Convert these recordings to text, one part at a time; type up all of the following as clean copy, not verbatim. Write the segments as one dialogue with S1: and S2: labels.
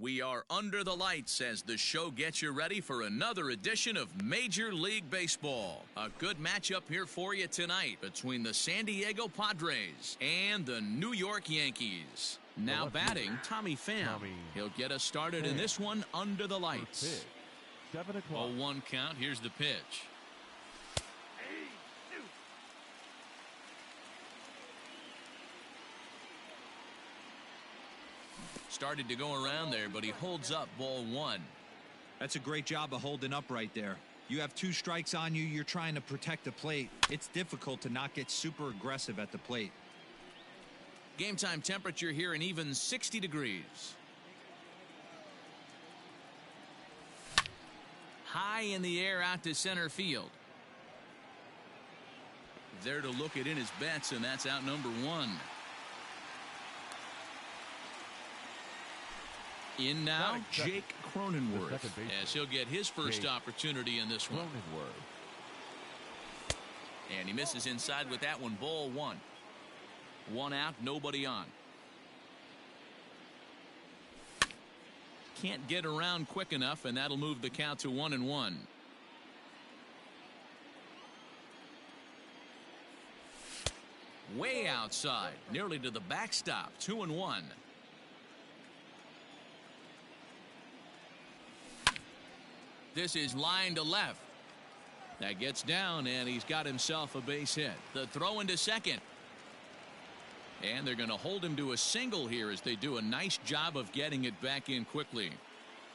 S1: We are under the lights as the show gets you ready for another edition of Major League Baseball. A good matchup here for you tonight between the San Diego Padres and the New York Yankees. Now batting, Tommy Pham. He'll get us started in this one under the lights.
S2: 7 o'clock.
S1: 0-1 count. Here's the pitch. Started to go around there, but he holds up ball one.
S3: That's a great job of holding up right there. You have 2 strikes on you. You're trying to protect the plate. It's difficult to not get super aggressive at the plate.
S1: Game time temperature here an even 60 degrees. High in the air out to center field. There to look it in his bets, and that's out number 1. In now, Jake Cronenworth, as he'll get his first opportunity in this one. And he misses inside with that one, ball 1. 1 out, nobody on. Can't get around quick enough, and that'll move the count to 1-1. Way outside, nearly to the backstop, 2-1. This is line to left. That gets down, and he's got himself a base hit. The throw into second. And they're going to hold him to a single here as they do a nice job of getting it back in quickly.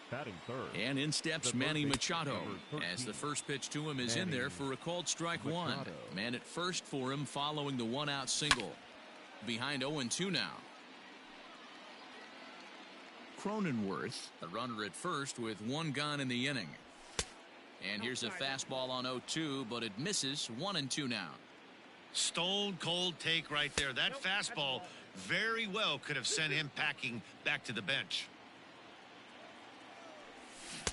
S2: Batting third.
S1: And in steps Manny Machado as the first pitch to him is in there for a called strike 1. Man at first for him following the 1-out single. Behind 0-2 now. Cronenworth, the runner at first with 1 gone in the inning. And here's a fastball on 0-2, but it misses. 1-2 now.
S4: Stone cold take right there. That fastball very well could have sent him packing back to the bench.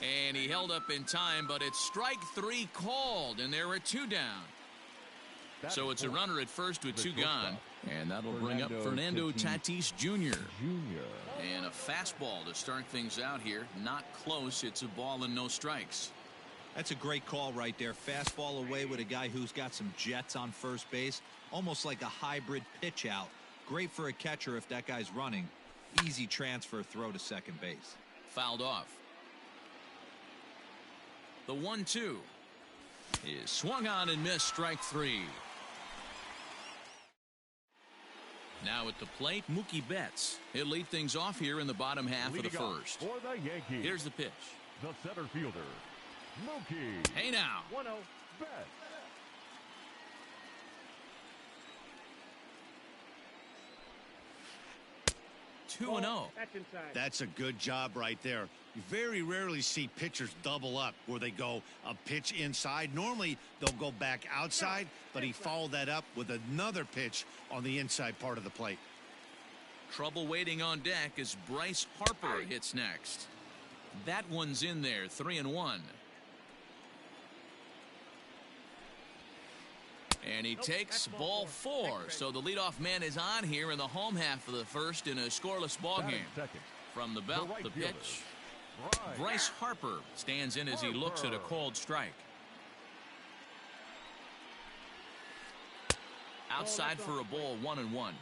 S1: And he held up in time, but it's strike 3 called, and there are 2 down. So it's a runner at first with 2 gone, and that'll bring up Fernando Tatis Jr. And a fastball to start things out here. Not close. It's a ball and no strikes.
S3: That's a great call right there. Fastball away with a guy who's got some jets on first base. Almost like a hybrid pitch out. Great for a catcher if that guy's running. Easy transfer throw to second base.
S1: Fouled off. The 1-2 is swung on and missed, strike 3. Now at the plate, Mookie Betts. He'll lead things off here in the bottom half of the first.
S2: For the Yankees,
S1: here's the pitch.
S2: The center fielder, Mookie.
S1: Hey now.
S2: 1-0 Betts.
S1: Two and 0.
S4: That's a good job right there. You very rarely see pitchers double up where they go a pitch inside. Normally they'll go back outside, but he followed that up with another pitch on the inside part of the plate.
S1: Trouble waiting on deck as Bryce Harper hits next. That one's in there, 3-1. And he takes ball 4. So the leadoff man is on here in the home half of the first in a scoreless ball game. From the belt, the pitch. Bryce Harper stands in as he looks at a called strike. Outside for a ball, 1-1.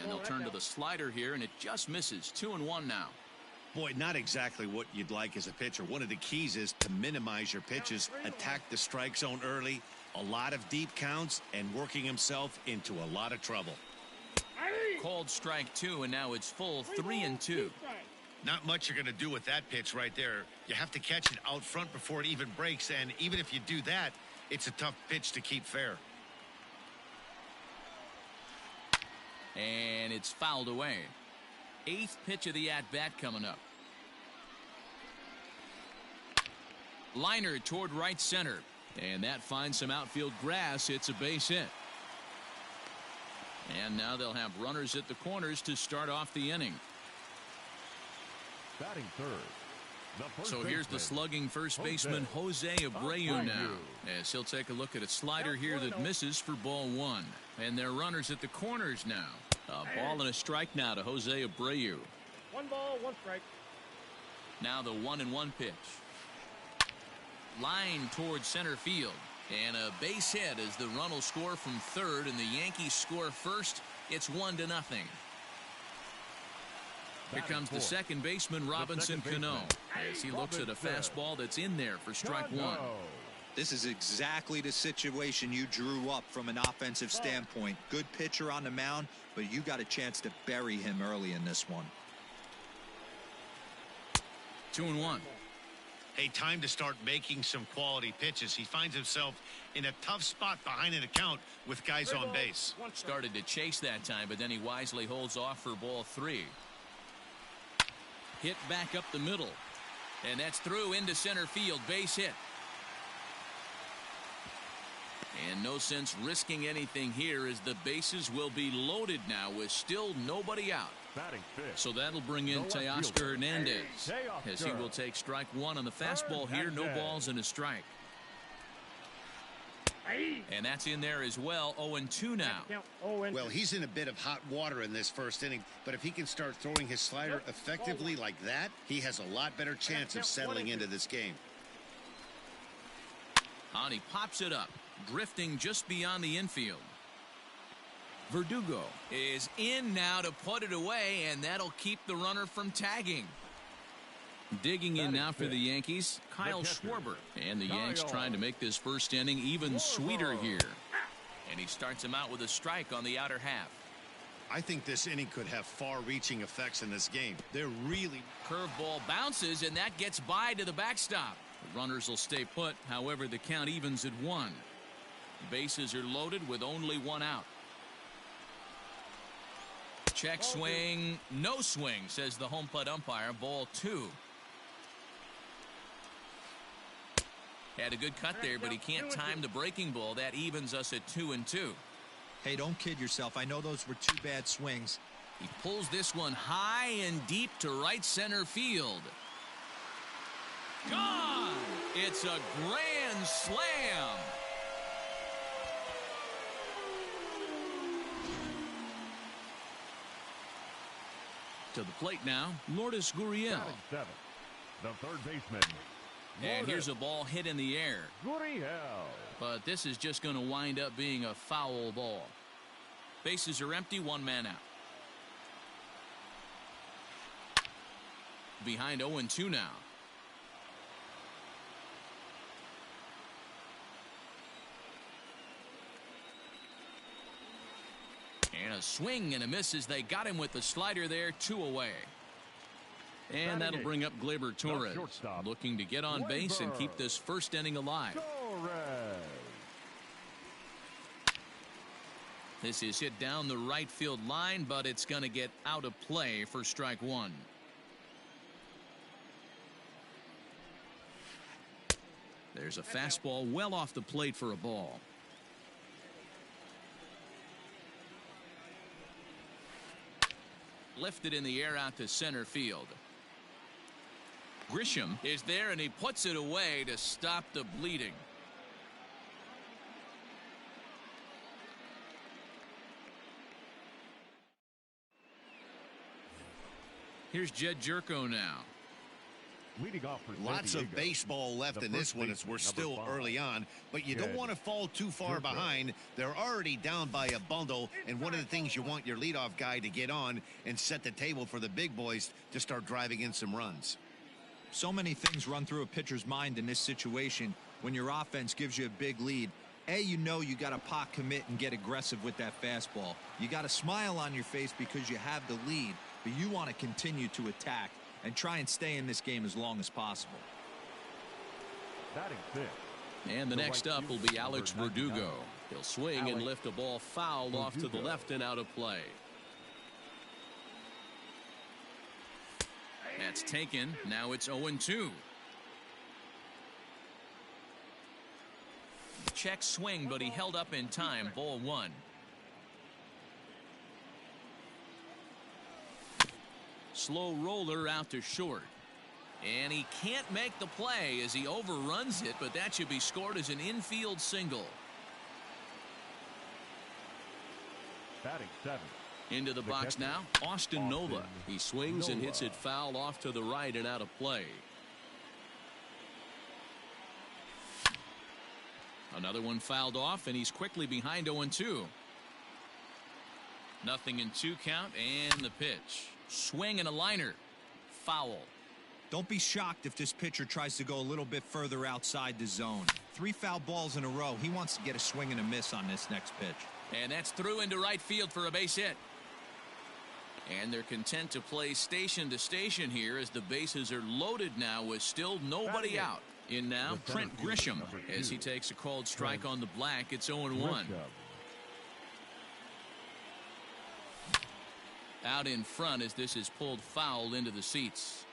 S1: And they'll turn to the slider here, and it just misses. 2-1 now.
S4: Boy, not exactly what you'd like as a pitcher. One of the keys is to minimize your pitches, attack the strike zone early, a lot of deep counts, and working himself into a lot of trouble.
S1: Called strike 2, and now it's full 3-2.
S4: Not much you're going to do with that pitch right there. You have to catch it out front before it even breaks, and even if you do that, it's a tough pitch to keep fair.
S1: And it's fouled away. 8th pitch of the at-bat coming up. Liner toward right center. And that finds some outfield grass. It's a base hit. And now they'll have runners at the corners to start off the inning.
S2: Batting third.
S1: So here's the slugging first baseman Jose Abreu now, as he'll take a look at a slider here that misses for ball 1. And they're runners at the corners now. A ball and a strike now to Jose Abreu.
S5: 1 ball, 1 strike.
S1: Now the 1-1 pitch. Line towards center field. And a base hit as the run will score from third and the Yankees score first. It's 1-0. Here comes the second baseman, Robinson Cano, as he looks at a fastball that's in there for strike one.
S3: This is exactly the situation you drew up from an offensive standpoint. Good pitcher on the mound, but you got a chance to bury him early in this one.
S1: 2-1.
S4: Hey, time to start making some quality pitches. He finds himself in a tough spot behind an account with guys on base.
S1: Started to chase that time, but then he wisely holds off for ball 3. Hit back up the middle. And that's through into center field. Base hit. And no sense risking anything here as the bases will be loaded now with still nobody out. So that'll bring in Teoscar Hernandez as he will take strike one on the fastball here. No balls and a strike. And that's in there as well. 0-2 now.
S4: Well, he's in a bit of hot water in this first inning, but if he can start throwing his slider effectively like that, he has a lot better chance of settling into this game.
S1: And he pops it up, drifting just beyond the infield. Verdugo is in now to put it away, and that'll keep the runner from tagging. Digging in now for the Yankees, Kyle Schwarber. And the Yanks trying to make this first inning even sweeter here. And he starts him out with a strike on the outer half.
S4: I think this inning could have far-reaching effects in this game. They're really...
S1: Curveball bounces, and that gets by to the backstop. The runners will stay put. However, the count evens at 1. Bases are loaded with only 1 out. Check swing, no swing, says the home plate umpire. Ball 2. Had a good cut there, but he can't time the breaking ball. That evens us at 2-2.
S3: Hey, don't kid yourself. I know those were 2 bad swings.
S1: He pulls this one high and deep to right center field. Gone! It's a grand slam. To the plate now, Lourdes Gurriel.
S2: The third baseman.
S1: And here's a ball hit in the air.
S2: Gurriel.
S1: But this is just going to wind up being a foul ball. Bases are empty, 1 man out. Behind 0-2 now. And a swing and a miss as they got him with the slider there. 2 away. And that'll bring up Gleyber Torres, looking to get on base and keep this first inning alive. This is hit down the right field line, but it's going to get out of play for strike 1. There's a fastball well off the plate for a ball. Lifted in the air out to center field. Grisham is there, and he puts it away to stop the bleeding. Here's Jed Jerko now.
S2: Leading off for
S4: Lots of baseball left in this one as we're still early on, but you don't want to fall too far behind. They're already down by a bundle, and one of the things you want your leadoff guy to get on and set the table for the big boys to start driving in some runs.
S3: So many things run through a pitcher's mind in this situation when your offense gives you a big lead. You know you got to pot commit and get aggressive with that fastball. You got a smile on your face because you have the lead, but you want to continue to attack and try and stay in this game as long as possible.
S1: And the next up will be Alex Verdugo. He'll swing and lift a ball fouled off to the left and out of play. That's taken. Now it's 0-2. Check swing, but he held up in time. Ball 1. Slow roller out to short. And he can't make the play as he overruns it, but that should be scored as an infield single.
S2: Batting seventh.
S1: Into the box
S2: catcher,
S1: now, Austin Nola.
S2: Austin
S6: He swings and
S2: Nola.
S6: hits it foul off to the right and out of play.
S1: Another one fouled off, and he's quickly behind 0-2. Nothing in 2 count, and the pitch. Swing and a liner. Foul.
S3: Don't be shocked if this pitcher tries to go a little bit further outside the zone. 3 foul balls in a row. He wants to get a swing and a miss on this next pitch.
S1: And that's through into right field for a base hit. And they're content to play station to station here as the bases are loaded now with still nobody out. In now,
S2: The
S1: Trent
S2: center fielder,
S1: Grisham.
S2: number
S1: As
S2: 2.
S1: he takes a called strike
S2: Trent
S1: on the black, it's 0-1.
S2: Grisham.
S1: Out in front as this is pulled foul into the seats.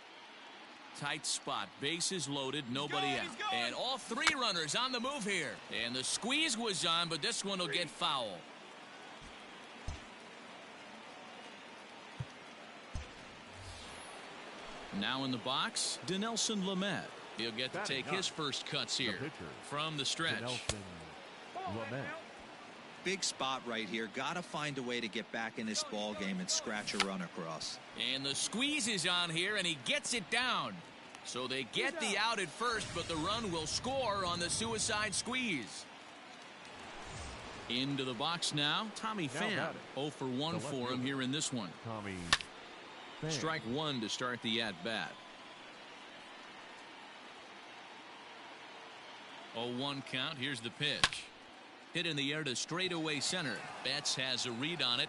S1: Tight spot, bases loaded, nobody out. And all 3 runners on the move here. And the squeeze was on, but this one will get foul. Now in the box, Dinelson Lamet. He'll get to take his first cuts here
S2: pitcher,
S1: from the stretch.
S2: Dinelson Lamet.
S3: Big spot right here. Got to find a way to get back in this ball game and scratch a run across.
S1: And the squeeze is on here, and he gets it down. So they get the out at first, but the run will score on the suicide squeeze. Into the box now, Tommy Pham.
S2: got it.
S1: 0 for 1
S2: The
S1: for
S2: left
S1: him
S2: fielder.
S1: here in this one.
S2: Tommy Pham.
S1: Strike 1 to start the at-bat. 0-1 count. Here's the pitch. Hit in the air to straightaway center. Betts has a read on it.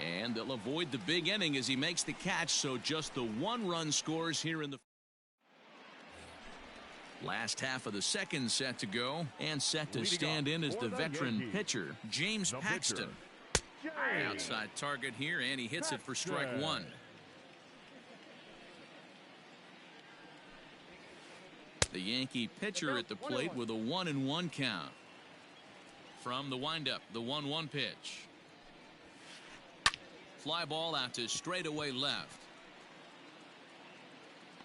S1: And they'll avoid the big inning as he makes the catch. So just the 1 run scores here in the last half of the second set to go. And set to
S2: Leading
S1: stand
S2: off
S1: in as
S2: for
S1: the
S2: the
S1: veteran
S2: Yankees,
S1: pitcher, James
S2: the
S1: Paxton.
S2: pitcher, James
S1: Outside target here, and he hits it for strike
S2: Paxton.
S1: 1. The Yankee pitcher at the plate with a 1-1 count. From the windup, the 1-1 pitch. Fly ball out to straightaway left.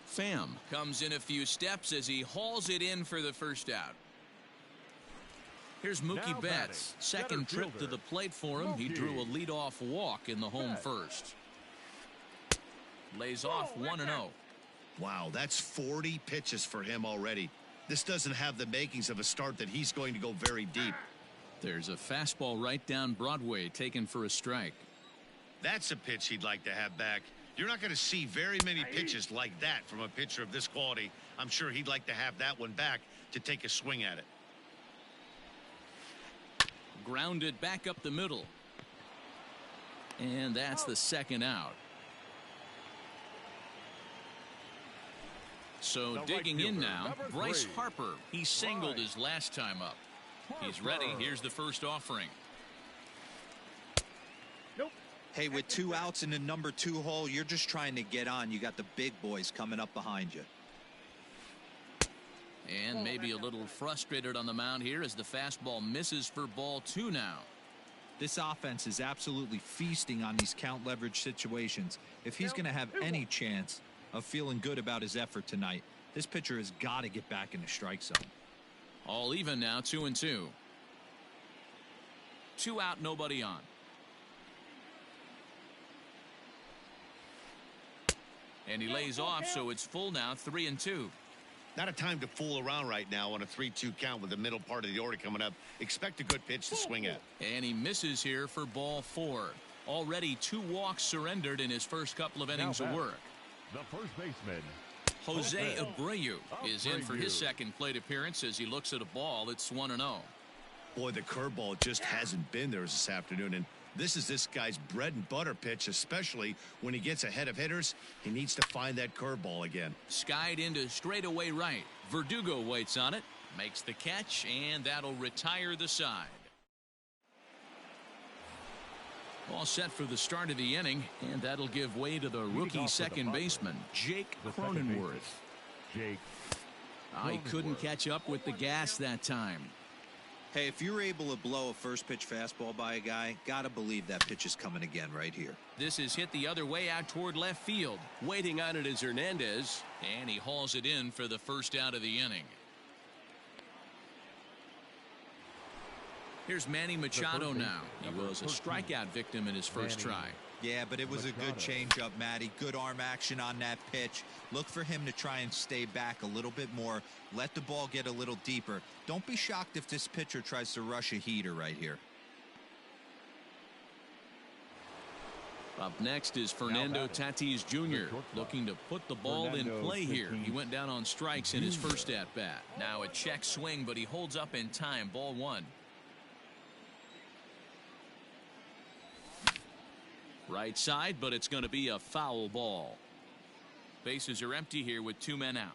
S1: Pham comes in a few steps as he hauls it in for the first out. Here's Mookie
S2: Now
S1: Betts.
S2: batting,
S1: Second
S2: center
S1: trip to
S2: fielder,
S1: the plate for him. He drew a
S2: Mookie
S1: leadoff walk in the home
S2: Betts.
S1: first. Lays off 1-0.
S4: Wow, that's 40 pitches for him already. This doesn't have the makings of a start that he's going to go very deep.
S1: There's a fastball right down Broadway taken for a strike.
S4: That's a pitch he'd like to have back. You're not going to see very many pitches like that from a pitcher of this quality. I'm sure he'd like to have that one back to take a swing at it.
S1: Grounded back up the middle. And that's the second out. So
S2: The right
S1: digging in
S2: fielder,
S1: now,
S2: number
S1: Bryce
S2: 3.
S1: Harper. He singled
S2: Bryce
S1: his last time up. He's ready.
S2: Harper.
S1: Here's the first offering.
S3: Hey, with 2 outs in the number 2 hole, you're just trying to get on. You got the big boys coming up behind you.
S1: And maybe a little frustrated on the mound here as the fastball misses for ball 2 now.
S3: This offense is absolutely feasting on these count leverage situations. If he's going to have any chance of feeling good about his effort tonight, this pitcher has got to get back in the strike zone.
S1: All even now, 2-2. 2 out, nobody on. And he lays off, so it's full now, 3-2.
S4: Not a time to fool around right now on a 3-2 count with the middle part of the order coming up. Expect a good pitch to swing at.
S1: And he misses here for ball 4. Already 2 walks surrendered in his first couple of innings of
S2: batting,
S1: work.
S2: The first baseman,
S1: Jose Abreu is in for his
S2: Abreu.
S1: second plate appearance as he looks at a ball. It's 1-0.
S4: Boy, the curveball just hasn't been there this afternoon, and this is this guy's bread and butter pitch, especially when he gets ahead of hitters. He needs to find that curveball again.
S1: Skied into straightaway right. Verdugo waits on it, makes the catch, and that'll retire the side. All set for the start of the inning, and that'll give way to the rookie
S2: off with the
S1: second
S2: bumper.
S1: baseman, Jake
S2: the second baseman,
S1: Cronenworth.
S2: Jake
S1: He couldn't
S2: Cronenworth.
S1: catch up with the gas that time.
S3: Hey, if you're able to blow a first pitch fastball by a guy, gotta believe that pitch is coming again right here.
S1: This is hit the other way out toward left field.
S6: Waiting on it is Hernandez.
S1: And he hauls it in for the first out of the inning. Here's Manny Machado now. He was a strikeout victim in his first try.
S3: Yeah, but it was a good changeup, Matty. Good arm action on that pitch. Look for him to try and stay back a little bit more. Let the ball get a little deeper. Don't be shocked if this pitcher tries to rush a heater right here.
S1: Up next is Fernando Tatis Jr. looking to put the ball in play here. He went down on strikes in his first at-bat. Now a check swing, but he holds up in time. Ball one. Right side, but it's going to be a foul ball. Bases are empty here with 2 men out.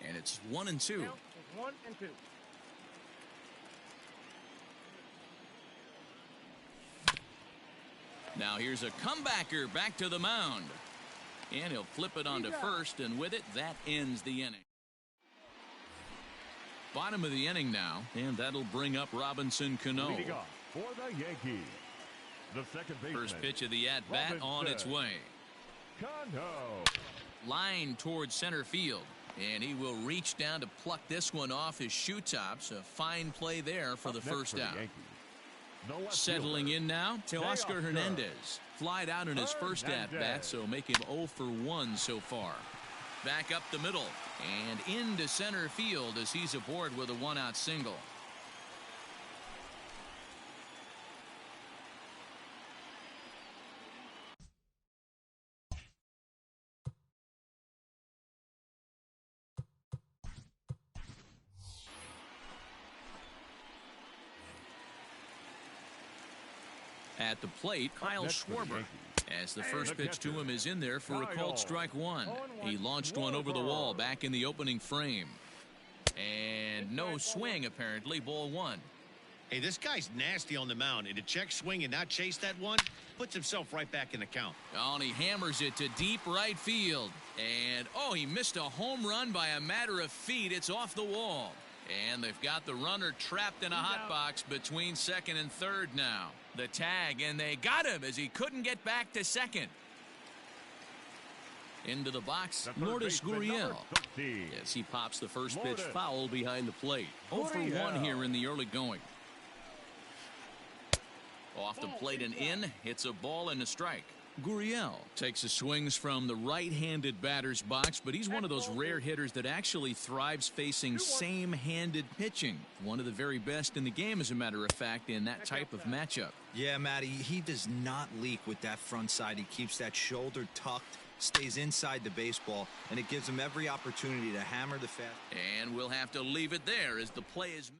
S1: And it's 1-2.
S5: Count is 1 and 2.
S1: Now here's a comebacker back to the mound. And he'll flip it onto first, and with it, that ends the inning. Bottom of the inning now, and that'll bring up Robinson Cano.
S2: Leading off for the Yankees, the second baseman.
S1: First pitch of the at-bat on its way.
S2: Cano.
S1: Line towards center field, and he will reach down to pluck this one off his shoe tops. A fine play there for the first out. Settling in now to Oscar Hernandez. Flied out in his first at-bat, so make him 0 for 1 so far. Back up the middle and into center field as he's aboard with a 1-out single. At the plate, Kyle Schwarber, as the first pitch to him is in there for a called strike one. He launched one over the wall back in the opening frame. And no swing, apparently. Ball one.
S4: Hey, this guy's nasty on the mound, and to check swing and not chase that one puts himself right back in the count.
S1: Oh, and he hammers it to deep right field. And, oh, he missed a home run by a matter of feet. It's off the wall. And they've got the runner trapped in a hot box between second and third now. The tag, and they got him as he couldn't get back to second. Into the box, Lourdes Gurriel. Yes, he pops the first pitch foul behind the plate. 0 for 1 here in the early going. Off the plate and in, hits a ball and a strike. Gurriel takes the swings from the right-handed batter's box, but he's one of those rare hitters that actually thrives facing same-handed pitching. One of the very best in the game, as a matter of fact, in that type of matchup.
S3: Yeah, Matty, he does not leak with that front side. He keeps that shoulder tucked, stays inside the baseball, and it gives him every opportunity to hammer the fast.
S1: And we'll have to leave it there as the play is.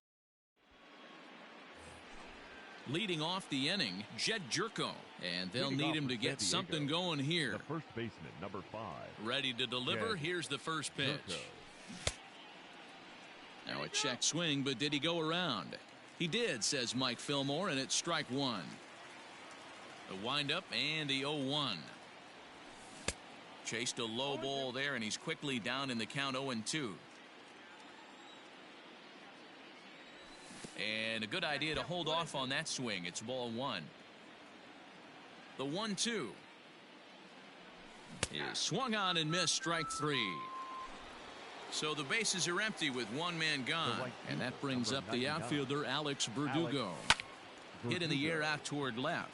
S1: Leading off the inning, Jed Jerko, and they'll need him to get something going here.
S2: The first baseman, number 5.
S1: Ready to deliver. Here's the first pitch. Now a check swing, but did he go around? He did, says Mike Fillmore, and it's strike one. The windup and the 0-1. Chased a low ball there, and he's quickly down in the count 0-2. And a good idea to hold off on that swing. It's ball one. The 1-2 is swung on and missed, strike three. So the bases are empty with one man gone. And that brings up the outfielder, Alex Verdugo. Hit in the air out toward left.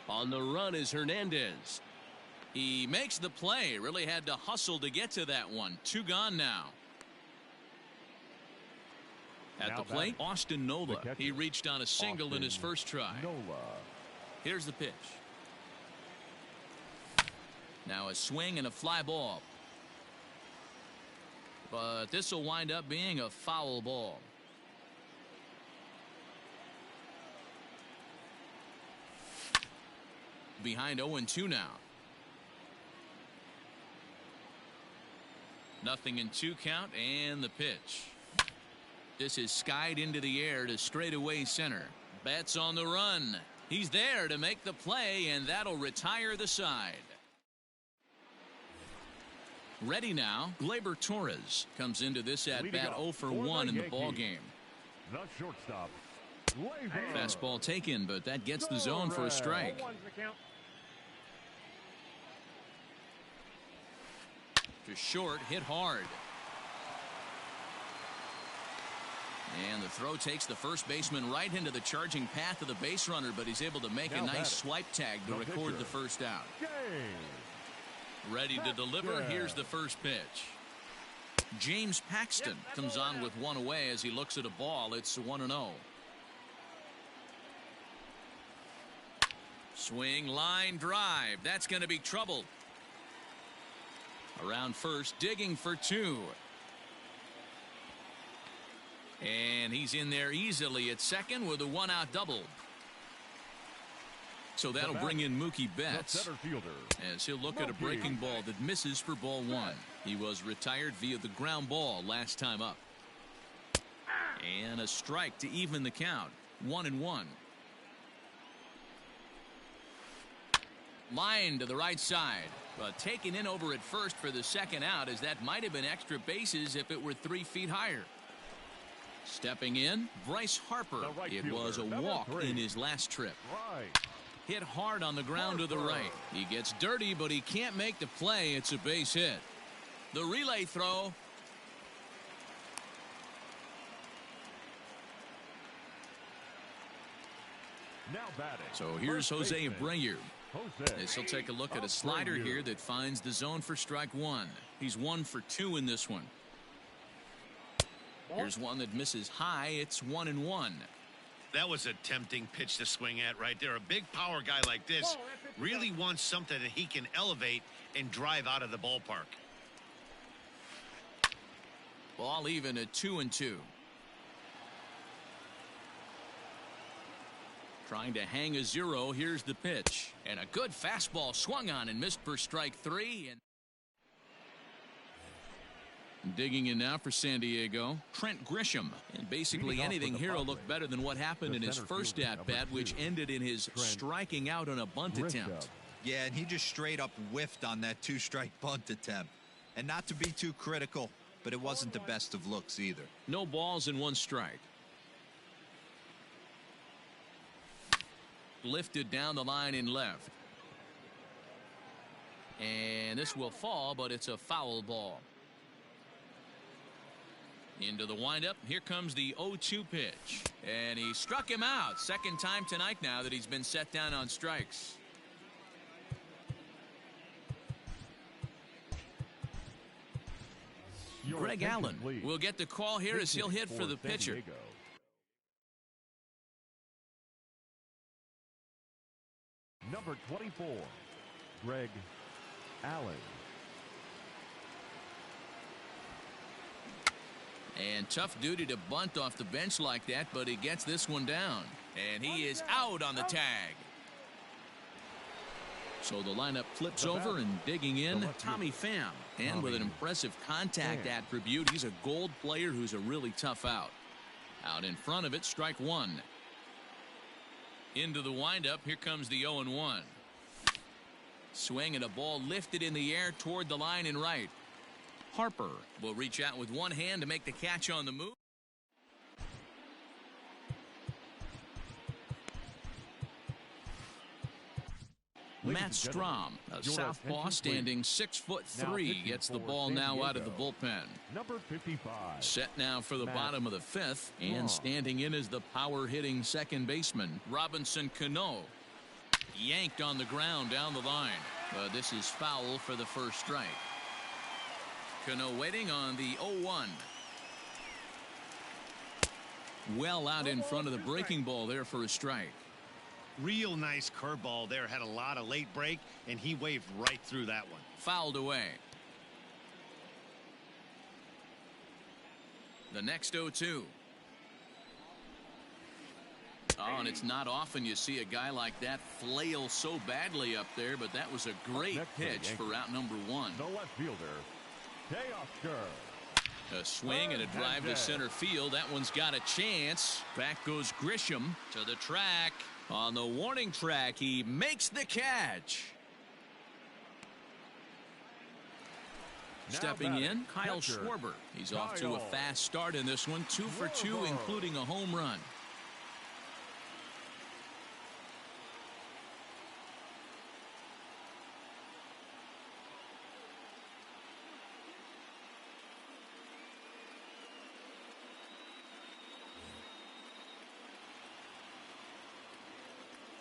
S6: On the run is Hernandez.
S1: He makes the play. Really had to hustle to get to that one. 2 gone now. At the plate, Austin Nola. He reached on a single in his first try. Here's the pitch. Now a swing and a fly ball. But this will wind up being a foul ball. Behind 0-2 now. Nothing in 2 count, and the pitch. This is skied into the air to straightaway center. Betts on the run. He's there to make the play, and that'll retire the side. Ready now, Gleyber Torres comes into this at-bat 0 for 1 in the ball game.
S2: The shortstop,
S1: Fastball taken, but that gets the zone for a strike. To short, hit hard. And the throw takes the first baseman right into the charging path of the base runner, but he's able to make a nice swipe tag to record the first out. Ready to deliver. Here's the first pitch. James Paxton comes on with one away as he looks at a ball. It's 1-0. Swing, line drive. That's going to be trouble. Around first, digging for two. And he's in there easily at second with a one-out double. So that'll bring in Mookie Betts as he'll look at a breaking ball that misses for ball one. He was retired via the ground ball last time up. And a strike to even the count. 1-1. Line to the right side, but taken in over at first for the second out, as that might have been extra bases if it were 3 feet higher. Stepping in, Bryce Harper. It was a walk in his last trip. Hit hard on the ground to the right. He gets dirty, but he can't make the play. It's a base hit. The relay throw. So here's Jose Abreu. This will take a look at a slider here that finds the zone for strike one. He's 1 for 2 in this one. Here's one that misses high. It's 1-1.
S4: That was a tempting pitch to swing at right there. A big power guy like this really wants something that he can elevate and drive out of the ballpark.
S1: Ball even at 2-2. Trying to hang a 0. Here's the pitch. And a good fastball swung on and missed for strike 3. And digging in now for San Diego, Trent Grisham. And basically anything here will look better than what happened in his first at-bat, which ended in his striking out on a bunt attempt.
S3: Yeah, and he just straight up whiffed on that 2-strike bunt attempt. And not to be too critical, but it wasn't the best of looks either.
S1: No balls and 1 strike. Lifted down the line in left. And this will fall, but it's a foul ball. Into the windup. Here comes the 0-2 pitch. And he struck him out. Second time tonight now that he's been set down on strikes. Greg Allen will get the call here as he'll hit for the pitcher.
S2: Number 24, Greg Allen.
S1: And tough duty to bunt off the bench like that, but he gets this one down. And he is out on the tag. So the lineup flips over and digging in, Tommy Pham. And with an impressive contact attribute, he's a gold player who's a really tough out. Out in front of it, strike 1. Into the windup. Here comes the 0-1. Swing and a ball lifted in the air toward the line and right. Harper will reach out with one hand to make the catch on the move. Matt Strahm, a southpaw standing 6'3", gets the ball now out of the bullpen.
S2: Number 55.
S1: Set now for the bottom of the 5th, and standing in is the power-hitting second baseman, Robinson Cano. Yanked on the ground down the line, but this is foul for the first strike. Cano waiting on the 0-1. Well out in front of the breaking ball there for a strike.
S4: Real nice curveball there. Had a lot of late break, and he waved right through that one.
S1: Fouled away. The next 0-2. Oh, and it's not often you see a guy like that flail so badly up there, but that was a great pitch for out number 1.
S2: The left fielder, Teoscar.
S1: A swing and a drive to center field. That one's got a chance. Back goes Grisham to the track. On the warning track, he makes the catch. Stepping in, Kyle Schwarber. He's off to a fast start in this one. 2 for 2, including a home run.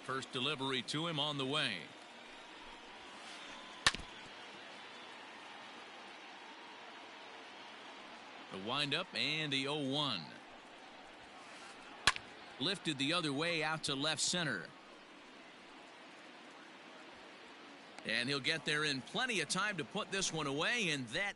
S1: First delivery to him on the way. The windup and the 0-1. Lifted the other way out to left center. And he'll get there in plenty of time to put this one away, and that.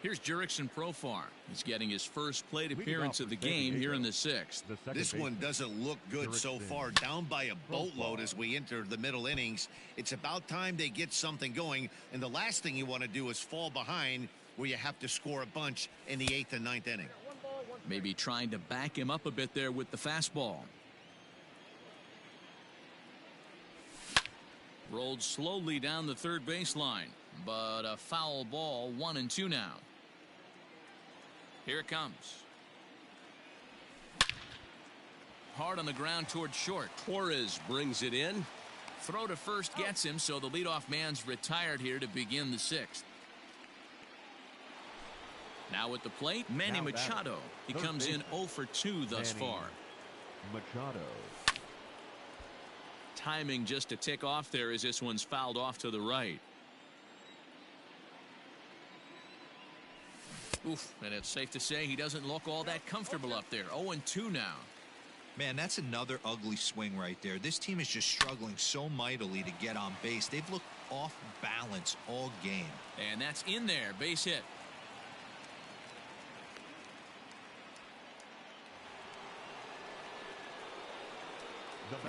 S1: Here's Jurickson Profar. He's getting his first plate appearance of the game here in the 6th.
S4: This one doesn't look good so far. Down by a boatload as we enter the middle innings. It's about time they get something going, and the last thing you want to do is fall behind where you have to score a bunch in the 8th and 9th inning.
S1: Maybe trying to back him up a bit there with the fastball. Rolled slowly down the third baseline, but a foul ball, 1-2 now. Here it comes. Hard on the ground toward short.
S6: Torres brings it in.
S1: Throw to first gets him, so the leadoff man's retired here to begin the 6th. Now at the plate, Manny Machado. He comes in 0 for 2 thus far.
S2: Machado.
S1: Timing just to tick off there as this one's fouled off to the right. Oof, and it's safe to say he doesn't look all that comfortable up there. 0-2 now.
S3: Man, that's another ugly swing right there. This team is just struggling so mightily to get on base. They've looked off balance all game.
S1: And that's in there. Base hit.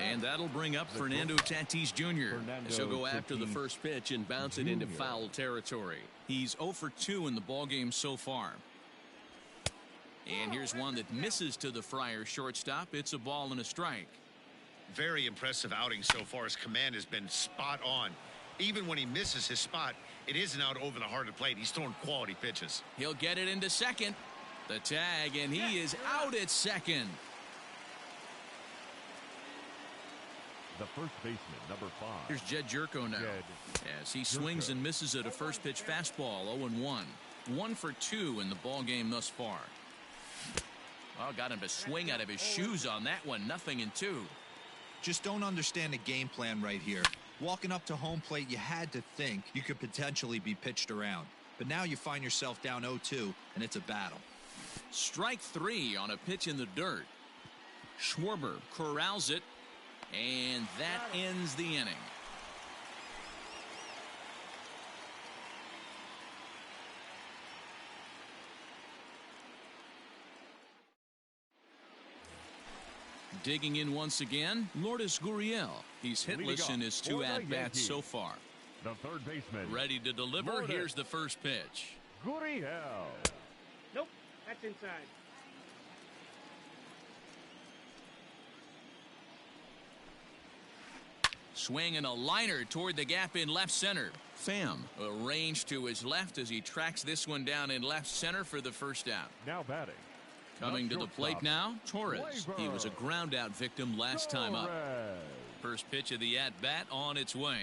S1: And that'll bring up Fernando Tatis Jr. as he'll go after the first pitch and bounce it into foul territory. He's 0 for 2 in the ballgame so far. And here's one that misses to the Friar shortstop. It's a ball and a strike.
S4: Very impressive outing so far. His command has been spot on. Even when he misses his spot, it isn't out over the heart of the plate. He's throwing quality pitches.
S1: He'll get it into second. The tag, and he is out at second.
S2: The first baseman, number 5.
S1: Here's Jed Jerko now. As he swings and misses at a first pitch fastball. 0-1. 1 for 2 in the ball game thus far. Well, got him to swing out of his shoes on that one. 0-2.
S3: Just don't understand the game plan right here. Walking up to home plate, you had to think you could potentially be pitched around. But now you find yourself down 0-2, and it's a battle.
S1: Strike 3 on a pitch in the dirt. Schwarber corrals it. And that ends the inning. Digging in once again, Lourdes Gurriel. He's hitless in his 2 at-bats so far.
S2: The third baseman.
S1: Ready to deliver.
S2: Lourdes.
S1: Here's the first pitch.
S2: Gurriel.
S5: Nope, that's inside.
S1: Swing and a liner toward the gap in left center. Pham arranged to his left as he tracks this one down in left center for the first out.
S2: Now batting.
S1: Coming to the plate now, Torres. He was a ground out victim last time up. First pitch of the at bat on its way.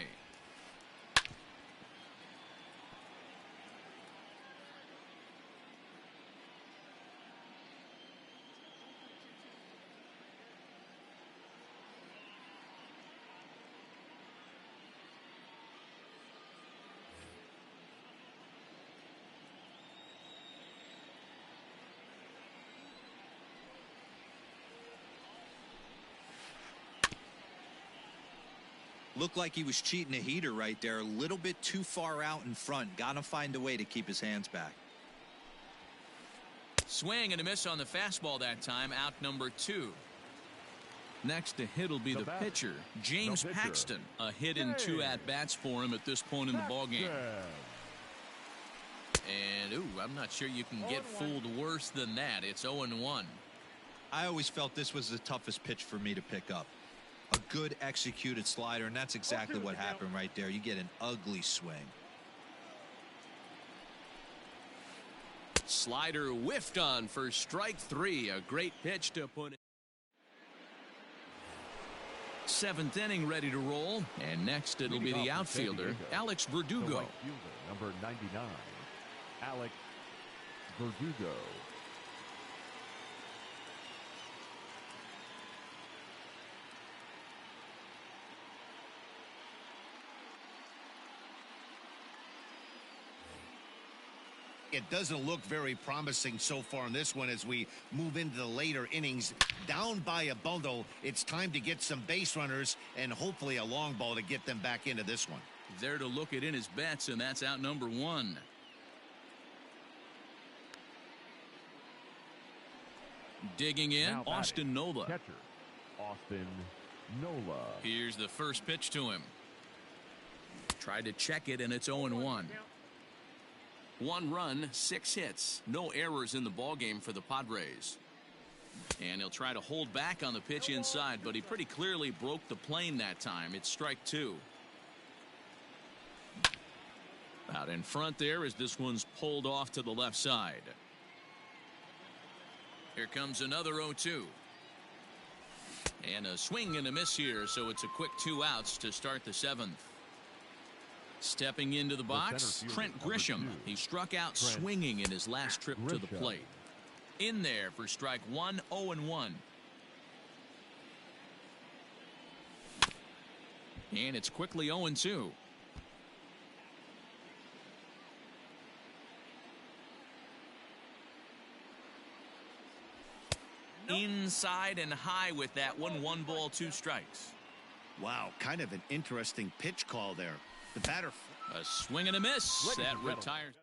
S3: Looked like he was cheating a heater right there. A little bit too far out in front. Got to find a way to keep his hands back.
S1: Swing and a miss on the fastball that time. Out number 2. Next to hit will be the pitcher, James Paxton. A hit in 2 at-bats for him at this point in the ballgame. And, I'm not sure you can get fooled worse than that. It's 0-1.
S3: I always felt this was the toughest pitch for me to pick up. A good executed slider, and that's exactly what happened right there. You get an ugly swing.
S1: Slider whiffed on for strike 3. A great pitch to put in. 7th inning ready to roll. And next it'll be the outfielder, Alex Verdugo.
S2: The right fielder, number 99, Alex Verdugo.
S4: It doesn't look very promising so far in this one as we move into the later innings. Down by a bundle, it's time to get some base runners and hopefully a long ball to get them back into this one.
S1: There to look it in his bets, and that's out number one. Digging in,
S2: Now batting,
S1: Austin Nola.
S2: Catcher, Austin Nola.
S1: Here's the first pitch to him. Tried to check it, and it's 0-1.
S6: 1 run, 6 hits. No errors in the ballgame for the Padres.
S1: And he'll try to hold back on the pitch inside, but he pretty clearly broke the plane that time. It's strike 2. Out in front there as this one's pulled off to the left side. Here comes another 0-2. And a swing and a miss here, so it's a quick 2 outs to start the 7th. Stepping into the box, Trent Grisham. He struck out swinging in his last trip to the plate. In there for strike 1, 0-1. And it's quickly 0-2. Inside and high with that one. 1 ball, 2 strikes.
S4: Wow, kind of an interesting pitch call there. The batter.
S1: A swing and a miss. That retires.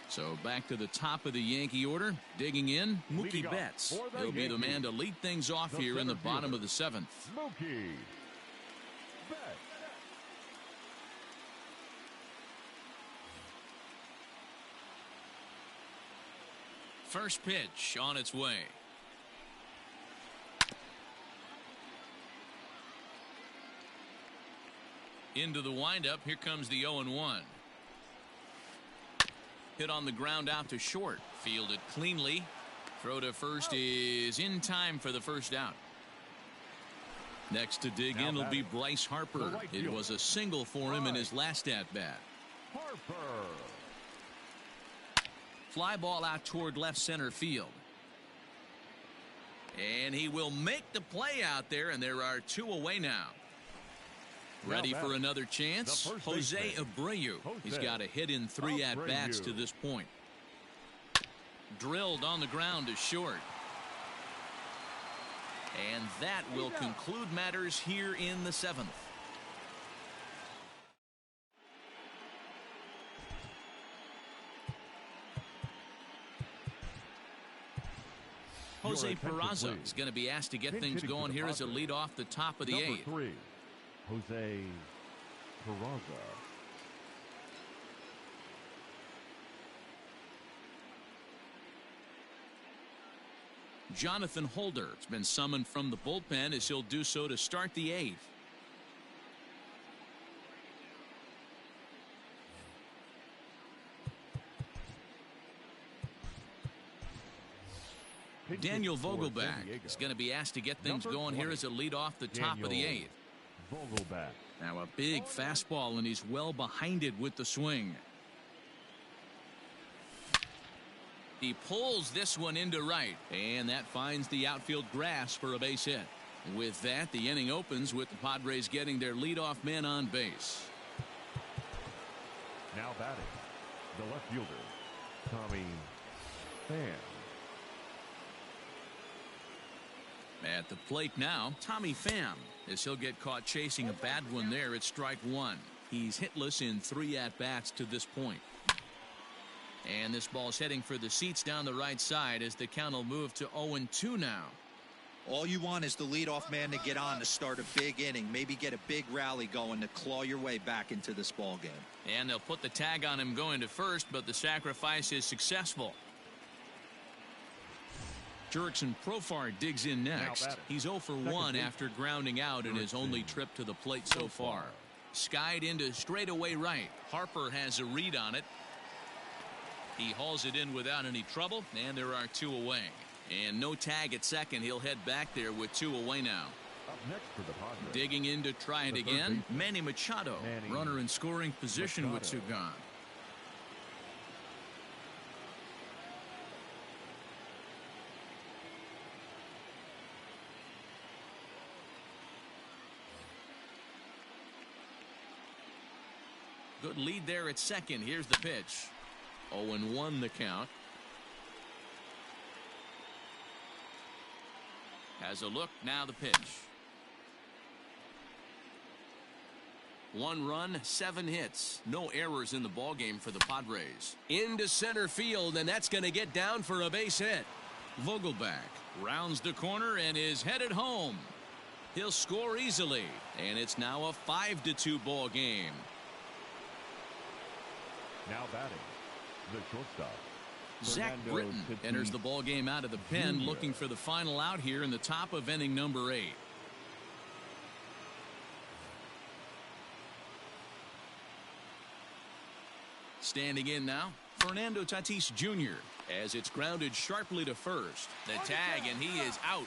S1: So back to the top of the Yankee order. Digging in, Mookie Betts. He'll be the man to lead things off here in the bottom of the 7th.
S2: Mookie Betts.
S1: First pitch on its way. Into the windup. Here comes the 0-1. Hit on the ground out to short. Fielded cleanly. Throw to first is in time for the first out. Next to dig in will be Bryce Harper. It was a single for him in his last at-bat.
S2: Harper.
S1: Fly ball out toward left center field. And he will make the play out there, and there are 2 away now. Ready for another chance? Jose Abreu. He's got a hit in 3 at-bats to this point. Drilled on the ground to short. And that will conclude matters here in the 7th. Jose Peraza is going to be asked to get things going here as a lead off the top of the 8th.
S2: Number 3, Jose Peraza.
S1: Jonathan Holder has been summoned from the bullpen as he'll do so to start the 8th. Daniel Vogelbach is going to be asked to get things going here as a lead off the top of the 8th.
S2: Vogelbach.
S1: Now a big fastball, and he's well behind it with the swing. He pulls this one into right, and that finds the outfield grass for a base hit. With that, the inning opens with the Padres getting their leadoff man on base.
S2: Now batting, the left fielder, Tommy Pham.
S1: At the plate now, Tommy Pham, as he'll get caught chasing a bad one there at strike 1. He's hitless in 3 at-bats to this point. And this ball's heading for the seats down the right side as the count will move to 0-2 now.
S3: All you want is the leadoff man to get on to start a big inning, maybe get a big rally going to claw your way back into this ball game.
S1: And they'll put the tag on him going to first, but the sacrifice is successful. Jurickson Profar digs in next. He's 0 for 1 after grounding out in his only trip to the plate so far. Skied into straightaway right. Harper has a read on it. He hauls it in without any trouble, and there are 2 away. And no tag at second. He'll head back there with 2 away now.
S2: Up next for the Padres.
S1: Digging in to try it again, Manny Machado. Runner in scoring position with 2 gone. Good lead there at second. Here's the pitch. 0-1 the count. Has a look. Now the pitch. 1 run, 7 hits. No errors in the ballgame for the Padres. Into center field, and that's going to get down for a base hit. Vogelbach rounds the corner and is headed home. He'll score easily, and it's now a 5-2 ball game.
S2: Now batting, the shortstop.
S1: Zach
S2: Fernando
S1: Britton
S2: Tatis
S1: enters the ball game out of the pen,
S2: Jr.
S1: looking for the final out here in the top of inning number 8. Standing in now, Fernando Tatis Jr. as it's grounded sharply to first. The tag, and he is out.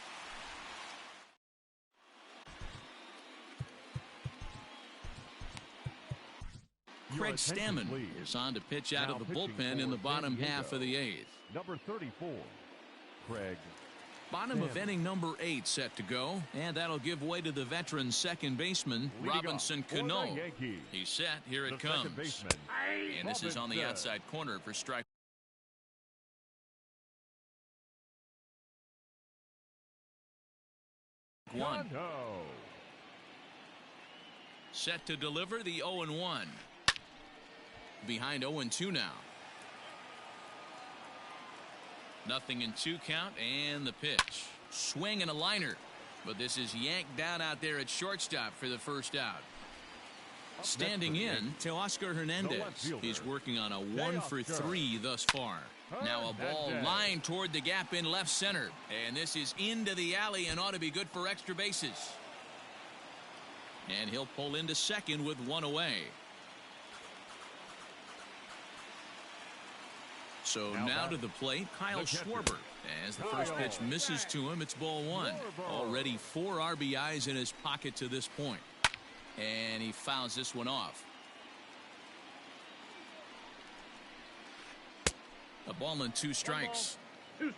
S1: Craig Stammen is on to pitch out
S2: Now
S1: of the
S2: pitching
S1: bullpen in the
S2: for
S1: bottom
S2: San
S1: half of the
S2: Diego.
S1: 8th.
S2: Number 34, Craig.
S1: Bottom of
S2: Stammen.
S1: inning number 8 set to go, and that'll give way to the veteran second baseman,
S2: Leading
S1: Robinson
S2: off for the
S1: Cano.
S2: Yankees,
S1: He's set. Here
S2: the
S1: it
S2: second
S1: comes.
S2: baseman,
S1: And this is on the
S2: Robinson.
S1: outside corner for strike 1.
S2: Cano.
S1: Set to deliver the 0-1. Behind 0-2 now. Nothing in 2 count, and the pitch. Swing and a liner. But this is yanked down out there at shortstop for the first out. Standing in, Teoscar Hernandez.
S2: fielder,
S1: He's working on a 1-for-3 thus far. Now a ball
S2: Hernandez.
S1: lined toward the gap in left center. And this is into the alley and ought to be good for extra bases. And he'll pull into second with 1 away. So now to the plate, Kyle
S2: the catcher.
S1: Schwarber. As the first pitch misses to him, it's ball 1. Already 4 RBIs in his pocket to this point. And he fouls this one off. A ball and 2 strikes.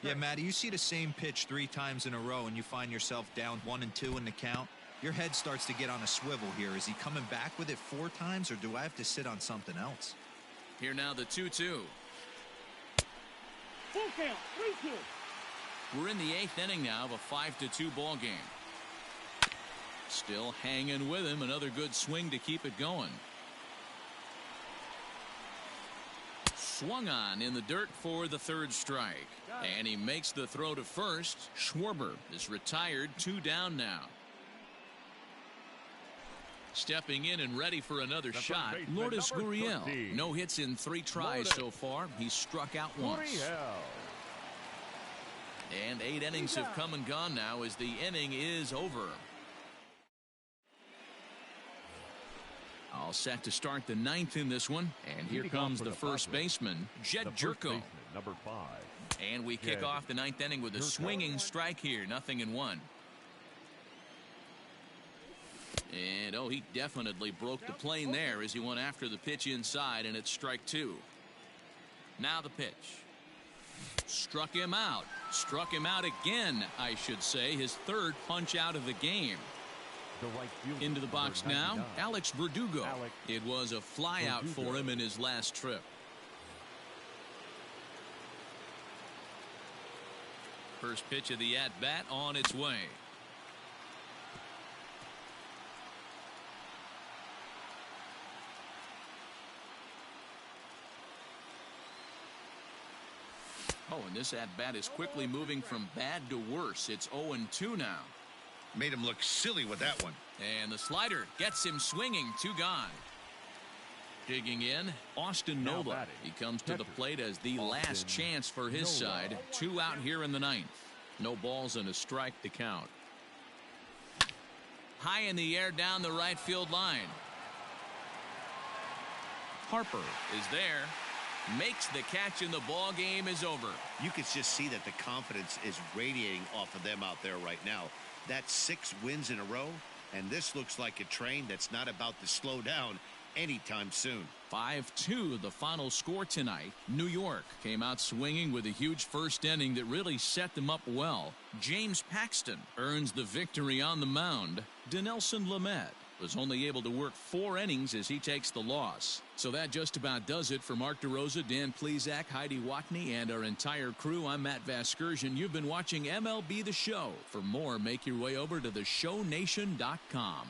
S3: Yeah, Matty, you see the same pitch 3 times in a row and you find yourself down 1-2 in the count. Your head starts to get on a swivel here. Is he coming back with it 4 times, or do I have to sit on something else?
S1: Here now the 2-2.
S5: Full count, 3-2.
S1: We're in the 8th inning now of a 5-2 ball game. Still hanging with him. Another good swing to keep it going. Swung on in the dirt for the 3rd strike. And he makes the throw to first. Schwarber is retired. 2 down now. Stepping in and ready for another shot,
S2: baseman,
S1: Lourdes
S2: number
S1: Gurriel.
S2: 13.
S1: No hits in 3 tries so far. He's struck out once.
S2: Gurriel.
S1: And 8 innings have come and gone now as the inning is over. All set to start the 9th in this one. And here
S2: Leading off
S1: comes
S2: for
S1: the
S2: the
S1: first
S2: Padres,
S1: baseman, Jed
S2: The first
S1: Jerko.
S2: baseman, number 5.
S1: And we kick
S2: Jed
S1: off the 9th inning with a
S2: Jerko.
S1: swinging strike here. 0-1. And he definitely broke the plane there as he went after the pitch inside, and it's strike 2. Now the pitch. Struck him out. Struck him out again, I should say. His 3rd punch out of the game.
S2: The right fielder,
S1: Into the box now,
S2: 99.
S1: Alex Verdugo.
S2: Alex
S1: It was a flyout for
S2: Verdugo.
S1: him in his last trip. First pitch of the at-bat on its way. And this at-bat is quickly moving from bad to worse. It's 0-2 now.
S4: Made him look silly with that one.
S1: And the slider gets him swinging. 2 gone. Digging in, Austin
S2: Now
S1: Nola.
S2: batting,
S1: He comes to the
S2: catcher,
S1: plate as the last
S2: Austin
S1: chance for his
S2: Nola.
S1: side. 2 out here in the 9th. No balls and a strike to count. High in the air down the right field line. Harper is there. Makes the catch, and the ball game is over.
S4: You could just see that the confidence is radiating off of them out there right now. That's 6 wins in a row, and this looks like a train that's not about to slow down anytime soon.
S1: 5-2 the final score tonight. New York came out swinging with a huge first inning that really set them up well. James Paxton earns the victory on the mound. Dinelson Lamet was only able to work 4 innings as he takes the loss. So that just about does it for Mark DeRosa, Dan Plesac, Heidi Watney, and our entire crew. I'm Matt Vasgersian. You've been watching MLB The Show. For more, make your way over to theshownation.com.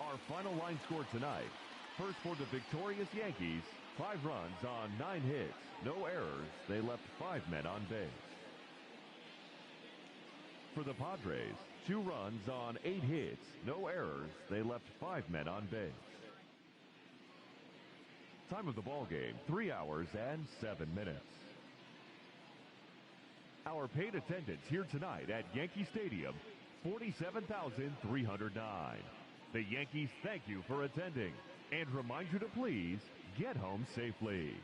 S2: Our final line score tonight. First for the victorious Yankees, 5 runs on 9 hits, no errors. They left 5 men on base. For the Padres, 2 runs on 8 hits, no errors. They left 5 men on base. Time of the ball game, 3 hours and 7 minutes. Our paid attendance here tonight at Yankee Stadium, 47,309. The Yankees thank you for attending and remind you to please get home safely.